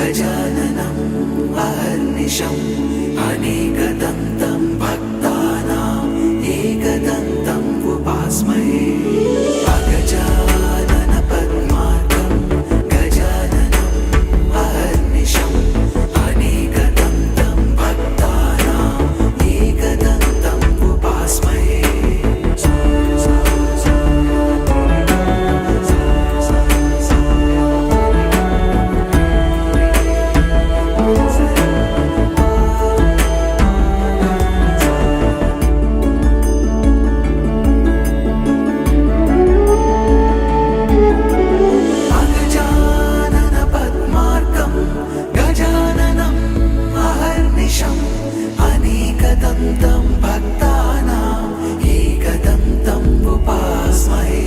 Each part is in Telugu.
गजाननं अहर्निशम् अनेकदन्तं भक्तानाम् एकदन्तं उपास्महे अगजानन पद्मार्कं गजाननं अहर्निशम् अनेकदन्तं भक्तानाम् एकदन्तं उपास्महे अनेकदन्तं भक्तानाम् एकदन्तम् उपास्महे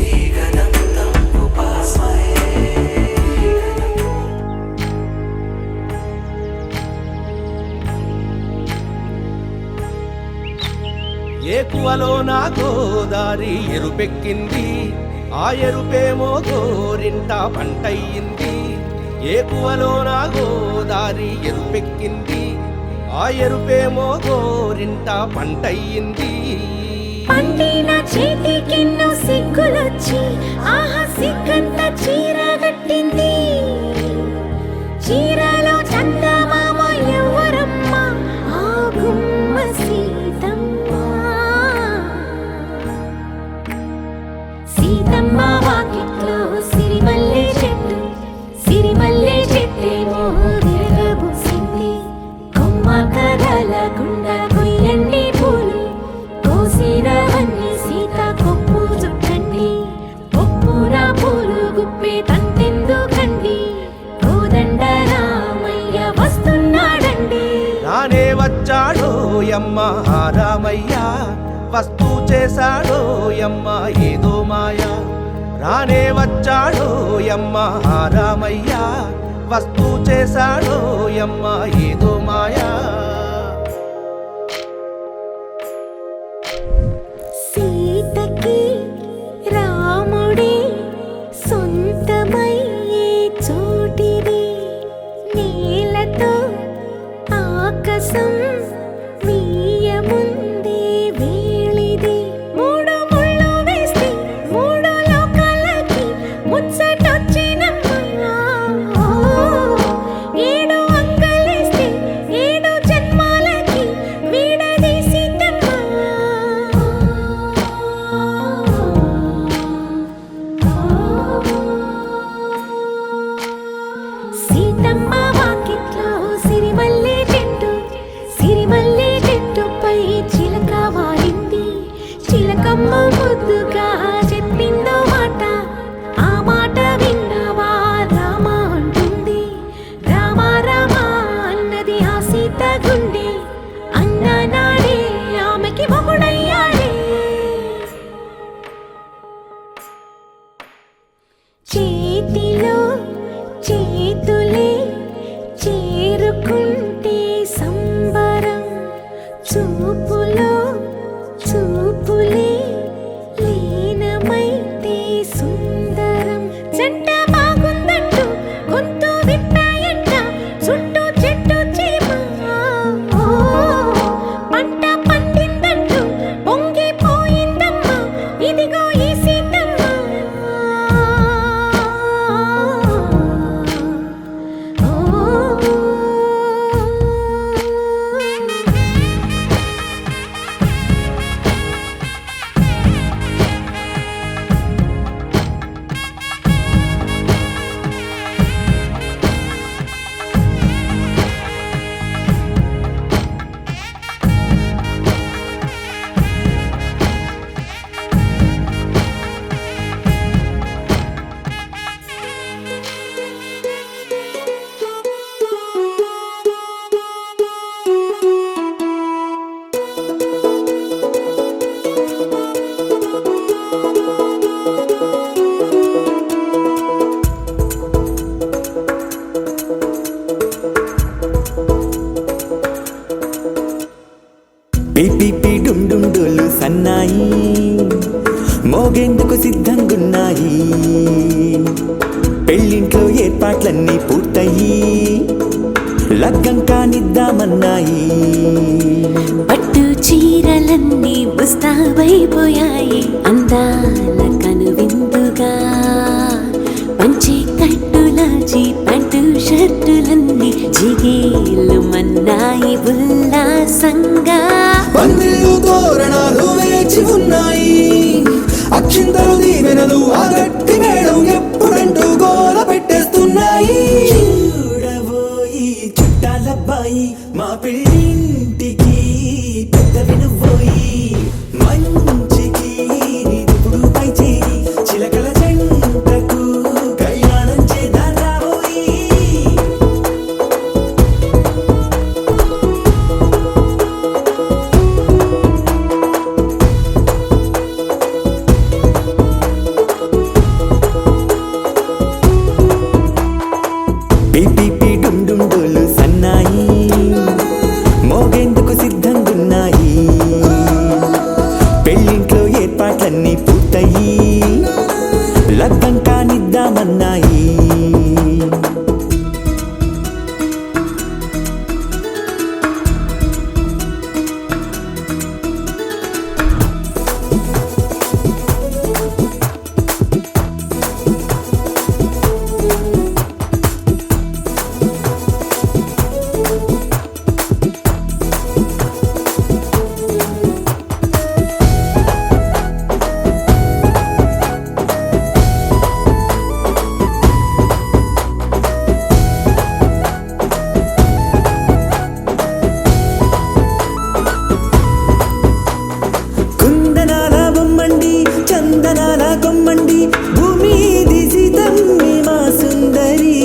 एकदन्तम् उपास्महे ఏకువలోన గోదారి ఎరుపెక్కింది ఆ ఎరుపేమో గోరింట పంటయ్యింది ఏకువలోన గోదారి ఎరుపెక్కింది ఆ ఎరుపేమో గోరింట పంటయ్యింది పండిన చేతికెన్నో సిగ్గులొచ్చి ఆహా సిగ్గంత చీర కట్టింది చీరలో చందమామ ఎవరమ్మ ఆ గుమ్మ సీతమ్మ సీతమ్మ వాకిట్లో సిరిమల్లె చెట్టేమో విరగబూసింది కొమ్మ కదలకుండా కొయ్యండి పూలు కోసిరవన్నీ సీత కొప్పు చుట్టండి కొప్పున పూలు గుప్పే తంతెందుకండి కోదండ రామయ్య వస్తున్నాడండి రానే వచ్చాడో యమ్మ ఆ రామయ్య వస్తూ చేశాడో యమ్మ ఏదో మాయ రానే వచ్చాడో యమ్మ ఆ రామయ్య వస్తూ చేశాడో యమ్మ ఏదో మాయా సీతకి రాముడే సొంతమయ్యే చోటిది నేలతో ఆకాశం వీయముందే వేళిది మూడు ముళ్ళు వేస్తే మూడు లోకాలకి ముచ్చటొచ్చినమ్మా ఏడు అంగలేస్తే ఏడు జన్మాలకి వీడదీసిద్దమ్మా సీతమ్మ వాకిట్లో సిరిమల్లె చెట్టుపై చిలక వాలింది చిలకమ్మ ముద్దుగా చెప్పిందో మాట ఆ మాట విన్నవా రామ అంటుంది రామ రామ అన్నది ఆ సీత గుండె అన్న నాడే ఆమెకి మొగుడయ్యాడే చేతిలో చేతులే ఏర్పాట్లన్నీ పూర్తయి లగ్గం కానిద్దామన్నాయి. పట్టు చీరలన్నీ ముస్తాబైపోయాయి అందాల కనువిందుగా. పంచి కట్టులాచి ప్యాంటు షర్టులన్నీ జిగేలు మన్నాయి ఉల్లాసంగా. పందిళ్ళు తోరణాలు వేచి ఉన్నాయి, అక్షింతలు దీవెనలు ఆ గట్టి మేడం ఎప్పుడంటూ గోల పెట్టేస్తున్నాయి. చూడబోయి చుట్టాలబ్బాయి మా పెళ్ళింటికి పెద్ద వినుబోయి. మంచికి నిదుపుడు పై చేయి చిలకల జంటకు కళ్యాణం చేద్దాం రాబోయి. పిపిపి డుండుండులు సన్నాయి మోగేందుకు సిద్ధంగున్నాయి. పెళ్ళింట్లో ఏర్పాట్లన్నీ పూర్తయి లగ్గం కానిద్దామన్నాయి. కుందనాల బొమ్మండి చందనాల కొమ్మండి భూమి దిశితమ్మి మా సుందరి.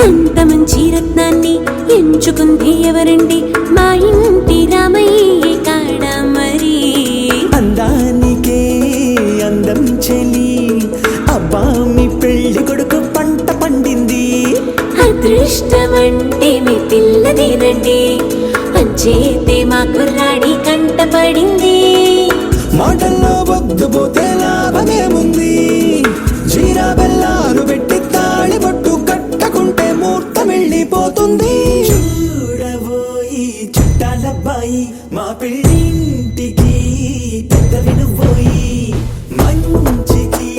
అంత మంచి రత్నాన్ని ఎంచుకుంది ఎవరండి? మా ఇంటి రామయ్య కాడ మరి. అందానికే అందం చెలి అబ్బా మీ పెళ్లి కొడుకు పంట పండింది. అదృష్టమంటే మీ పిల్లదేనండి, అంచేతే మా కుర్రాడి కంట పడింది. మాటల్లో బొద్దుపోతే లాభమేముంది, జీరా బెల్లాలు పెట్టి తాళి బొట్టు కట్టకుంటే ముహూర్తం వెళ్ళిపోతుంది. చూడబోయి చుట్టాలబ్బాయి మా పెళ్ళింటికి పెద్ద వినుబోయి. మంచికి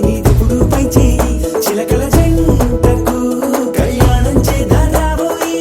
నిదుపుడు పై చేయి చిలకల జంటకు కళ్యాణం చేద్దాం రాబోయి.